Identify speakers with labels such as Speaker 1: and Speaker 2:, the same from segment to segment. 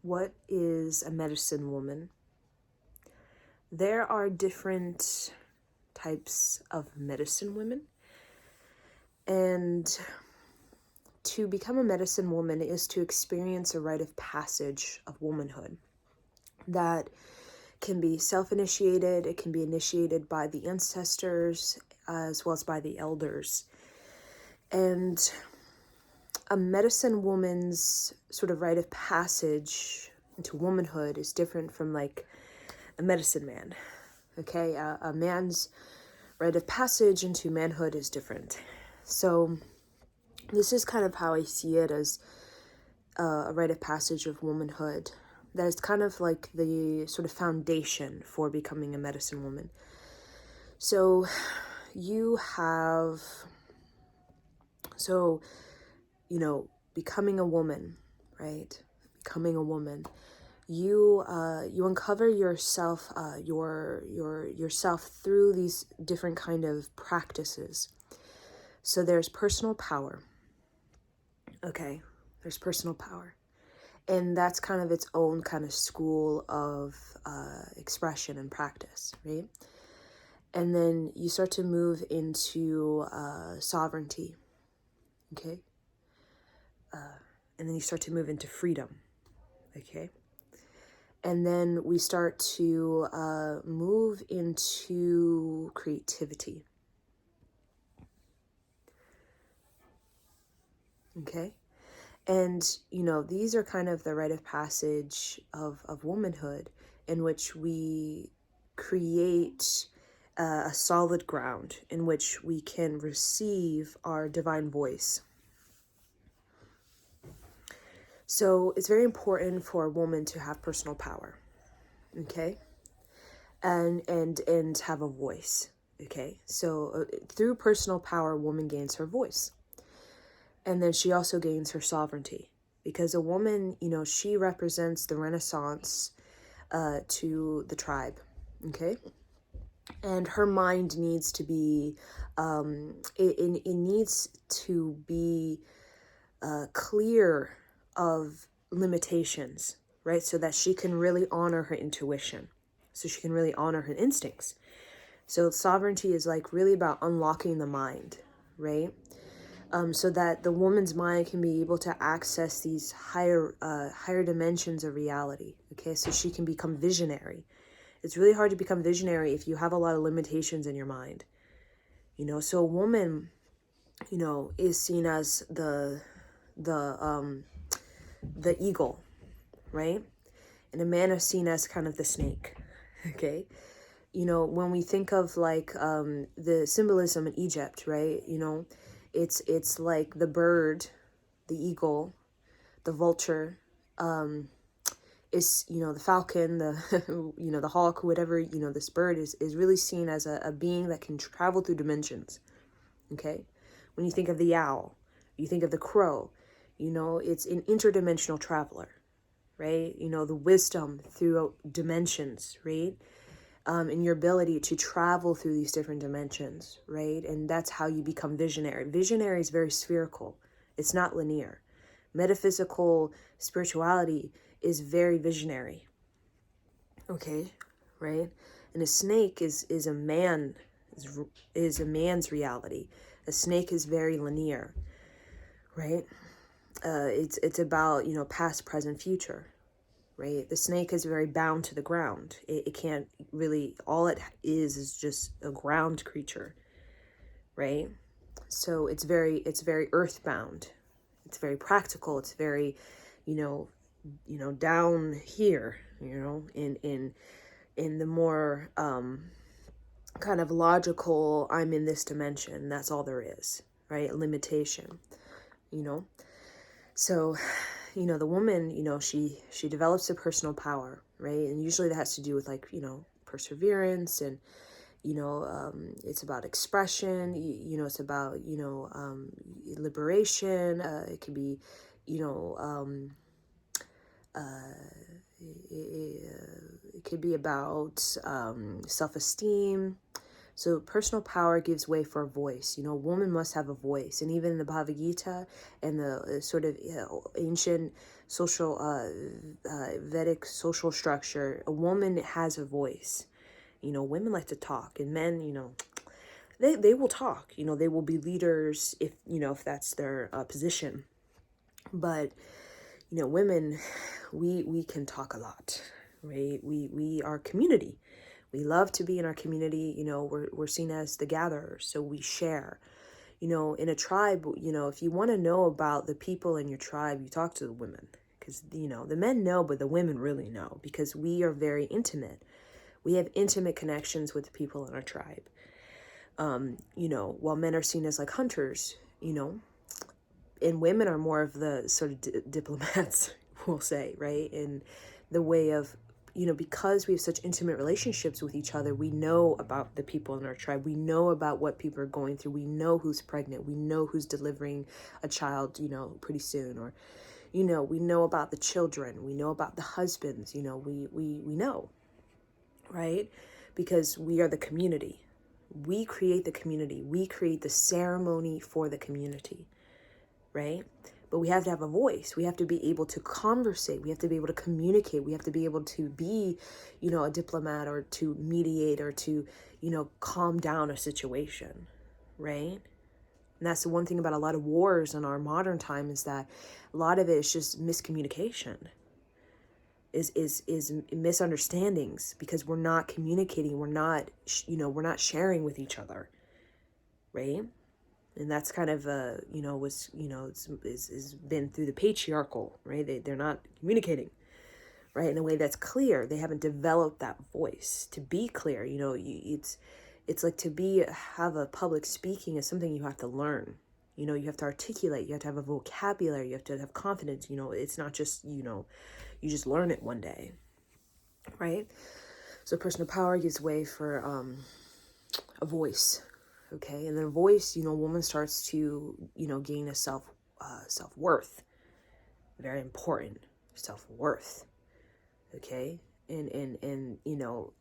Speaker 1: What is a medicine woman? There are different types of medicine women, and to become a medicine woman is to experience a rite of passage of womanhood that can be self-initiated, it can be initiated by the ancestors as well as by the elders. And a medicine woman's sort of rite of passage into womanhood is different from like a medicine man. Okay, a man's rite of passage into manhood is different. So this is kind of how I see it as a rite of passage of womanhood. That is kind of like the sort of foundation for becoming a medicine woman. So you have, becoming a woman, right? Becoming a woman, you uncover yourself, yourself through these different kind of practices. So there's personal power. Okay, there's personal power, and that's kind of its own kind of school of expression and practice, right? And then you start to move into sovereignty. Okay, and then you start to move into freedom. Okay. And then we start to move into creativity. Okay. And, these are kind of the rite of passage of womanhood in which we create a solid ground in which we can receive our divine voice. So it's very important for a woman to have personal power. Okay. And have a voice. Okay, so through personal power, a woman gains her voice, and then she also gains her sovereignty, because a woman, she represents the Renaissance to the tribe. Okay, and her mind needs to be, it needs to be clear of limitations, right? So that she can really honor her intuition. So she can really honor her instincts. So sovereignty is like really about unlocking the mind, right? So that the woman's mind can be able to access these higher dimensions of reality. Okay, so she can become visionary. It's really hard to become visionary if you have a lot of limitations in your mind. So a woman, is seen as the eagle, right? And a man is seen as kind of the snake. Okay. When we think of like the symbolism in Egypt, right? It's like the bird, the eagle, the vulture, is, the falcon, the, the hawk, whatever, this bird is really seen as a being that can travel through dimensions. Okay. When you think of the owl, you think of the crow, it's an interdimensional traveler, right? The wisdom through dimensions, right? And your ability to travel through these different dimensions, right? And that's how you become visionary. Visionary is very spherical. It's not linear. Metaphysical spirituality is very visionary. Okay, right? And a snake is a man, is a man's reality. A snake is very linear, right? It's about, past, present, future. Right? The snake is very bound to the ground. It can't really, all it is just a ground creature, right? So it's very earthbound. It's very practical. It's very, down here, in the more kind of logical, I'm in this dimension. That's all there is, right? Limitation, So, the woman, she develops a personal power, right? And usually that has to do with like, perseverance and, it's about expression, it's about, liberation. It could be, it could be about self-esteem, So personal power gives way for a voice. A woman must have a voice. And even in the Bhagavad Gita and the sort of ancient social, Vedic social structure, a woman has a voice. Women like to talk, and men, they will talk. They will be leaders if that's their position. But, women, we can talk a lot, right? We are community. We love to be in our community. We're seen as the gatherers, so we share. In a tribe, if you want to know about the people in your tribe, you talk to the women, because, the men know, but the women really know, because we are very intimate. We have intimate connections with the people in our tribe. While men are seen as like hunters, and women are more of the sort of diplomats, we'll say, right? In the way of, because we have such intimate relationships with each other, we know about the people in our tribe. We know about what people are going through. We know who's pregnant. We know who's delivering a child, pretty soon. Or, we know about the children. We know about the husbands. We know, right? Because we are the community. We create the community. We create the ceremony for the community, right? But we have to have a voice. We have to be able to conversate. We have to be able to communicate. We have to be able to be, a diplomat, or to mediate, or to, calm down a situation, right? And that's the one thing about a lot of wars in our modern time, is that a lot of it is just miscommunication, is misunderstandings, because we're not communicating. We're not, we're not sharing with each other, right? And that's kind of, it's been through the patriarchal, right? They're not communicating, right, in a way that's clear. They haven't developed that voice to be clear. It's like have a public speaking is something you have to learn. You have to articulate. You have to have a vocabulary. You have to have confidence. It's not just, you just learn it one day, right? So personal power gives way for a voice. Okay, and then a voice, a woman starts to, gain a self-worth. Very important, self-worth. Okay, and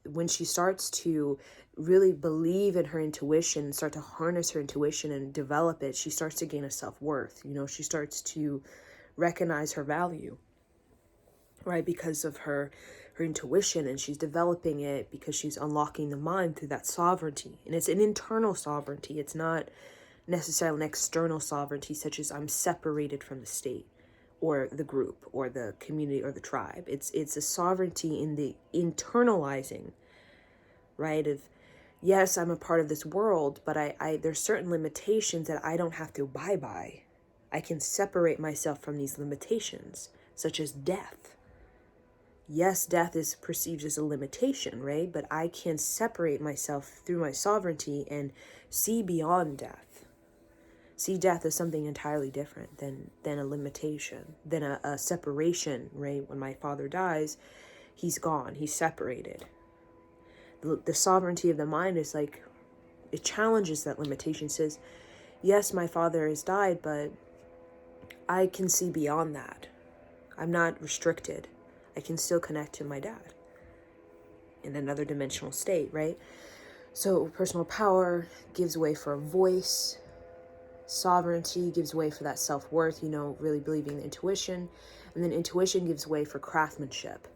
Speaker 1: when she starts to really believe in her intuition, start to harness her intuition and develop it, she starts to gain a self-worth. She starts to recognize her value, right, because of her intuition, and she's developing it because she's unlocking the mind through that sovereignty. And it's an internal sovereignty. It's not necessarily an external sovereignty, such as I'm separated from the state or the group or the community or the tribe. It's a sovereignty in the internalizing, right, of, yes, I'm a part of this world, but I there's certain limitations that I don't have to abide by. I can separate myself from these limitations, such as death. Yes, death is perceived as a limitation, right? But I can separate myself through my sovereignty and see beyond death. See death as something entirely different than a limitation, than a separation, right? When my father dies, he's gone, he's separated. The sovereignty of the mind is like, it challenges that limitation. It says, yes, my father has died, but I can see beyond that. I'm not restricted. I can still connect to my dad in another dimensional state, right? So personal power gives way for a voice. Sovereignty gives way for that self-worth, really believing in intuition. And then intuition gives way for craftsmanship.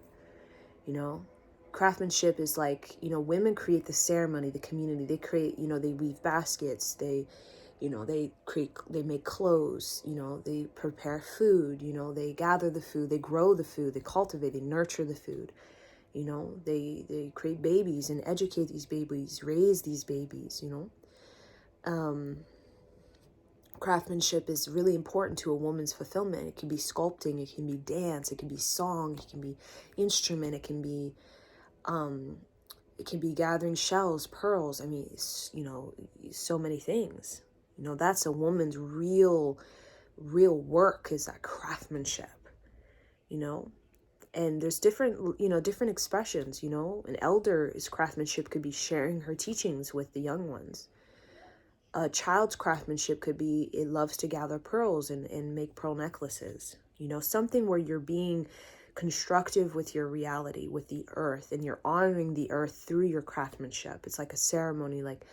Speaker 1: Craftsmanship is like, women create the ceremony, the community. They create, they weave baskets. They make clothes, they prepare food, they gather the food, they grow the food, they cultivate, they nurture the food, they create babies and educate these babies, raise these babies, Craftsmanship is really important to a woman's fulfillment. It can be sculpting, it can be dance, it can be song, it can be instrument, it can be gathering shells, pearls. I mean, so many things. That's a woman's real work, is that craftsmanship, and there's different expressions, an elder's craftsmanship could be sharing her teachings with the young ones. A child's craftsmanship could be, it loves to gather pearls and make pearl necklaces, something where you're being constructive with your reality, with the earth, and you're honoring the earth through your craftsmanship. It's like a ceremony, like,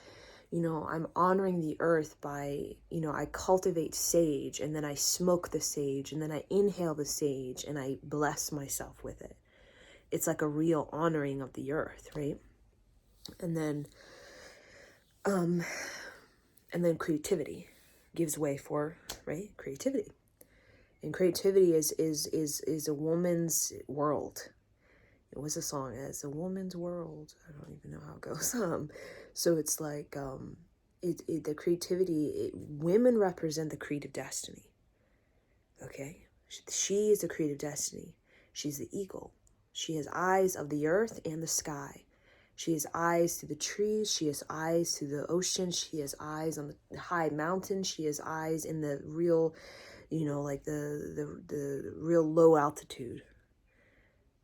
Speaker 1: I'm honoring the earth by, I cultivate sage, and then I smoke the sage, and then I inhale the sage, and I bless myself with it. It's like a real honoring of the earth, right? And then creativity gives way for, right, creativity. And creativity is a woman's world. It was a song, as a woman's world. I don't even know how it goes. So it's like, the creativity, women represent the creative destiny. Okay? She is the creative destiny. She's the eagle. She has eyes of the earth and the sky. She has eyes to the trees. She has eyes to the ocean. She has eyes on the high mountain. She has eyes in the real, like the real low altitude,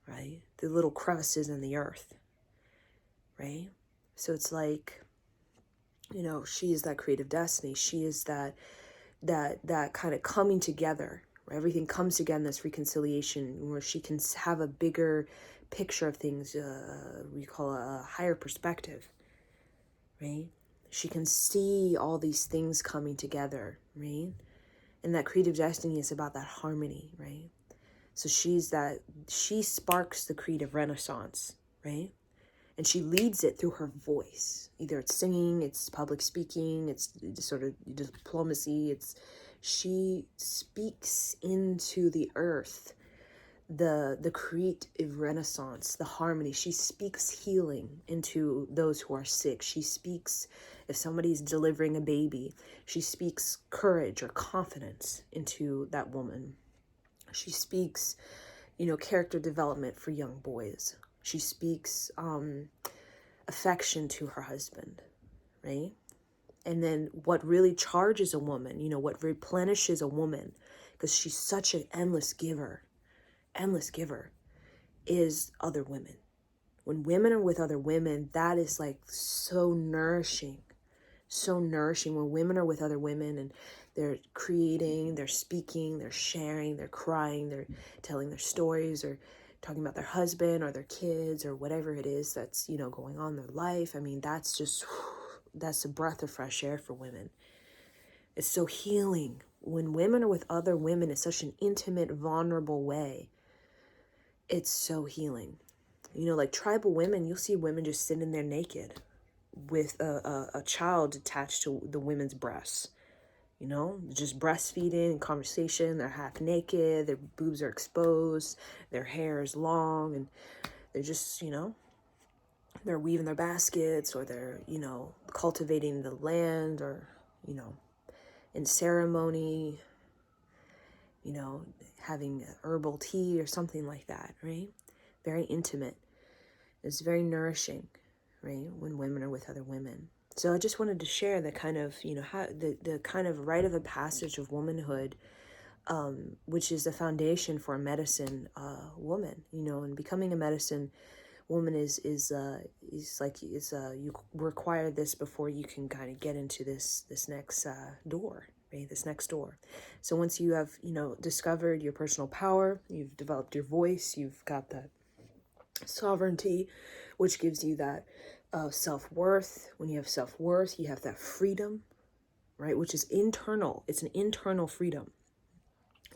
Speaker 1: right? The little crevices in the earth, right? So it's like, she is that creative destiny. She is that kind of coming together, where everything comes together in this reconciliation, where she can have a bigger picture of things, we call a higher perspective, right? She can see all these things coming together, right? And that creative destiny is about that harmony, right? So she sparks the creative renaissance, right? And she leads it through her voice. Either it's singing, it's public speaking, it's sort of diplomacy. She speaks into the earth, the creative renaissance, the harmony. She speaks healing into those who are sick. She speaks, if somebody's delivering a baby, she speaks courage or confidence into that woman. She speaks, character development for young boys. She speaks affection to her husband, right? And then what really charges a woman, what replenishes a woman, because she's such an endless giver, is other women. When women are with other women, that is like so nourishing. When women are with other women and they're creating, they're speaking, they're sharing, they're crying, they're telling their stories, or talking about their husband or their kids or whatever it is that's, going on in their life. I mean, that's a breath of fresh air for women. It's so healing. When women are with other women in such an intimate, vulnerable way, it's so healing. Like tribal women, you'll see women just sitting there naked with a child attached to the women's breasts, just breastfeeding, conversation. They're half naked, their boobs are exposed, their hair is long, and they're just, they're weaving their baskets, or they're, cultivating the land, or, in ceremony, having herbal tea or something like that, right? Very intimate. It's very nourishing, right? When women are with other women. So I just wanted to share the kind of, how the kind of rite of a passage of womanhood, which is the foundation for a medicine woman, and becoming a medicine woman is you require this before you can kind of get into this next door, right? This next door. So once you have, discovered your personal power, you've developed your voice, you've got that sovereignty, which gives you that self-worth. When you have self-worth, you have that freedom, right? Which is internal. It's an internal freedom.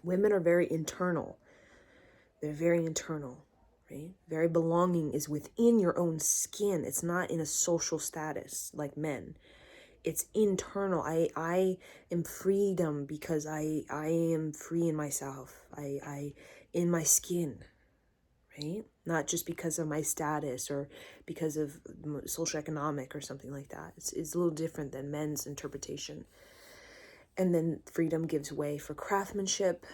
Speaker 1: Women are very internal. They're very internal, right? Very belonging is within your own skin. It's not in a social status like men. It's internal. I am freedom because I am free in myself. I in my skin, right? Not just because of my status or because of social economic or something like that. It's a little different than men's interpretation. And then freedom gives way for craftsmanship.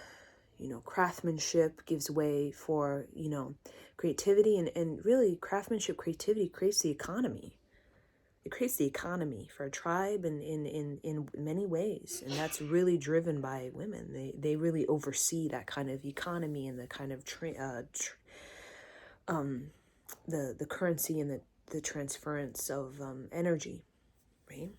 Speaker 1: Craftsmanship gives way for, creativity. And really, craftsmanship, creativity creates the economy. It creates the economy for a tribe in many ways. And that's really driven by women. They really oversee that kind of economy and the kind of the currency and the transference of energy, right?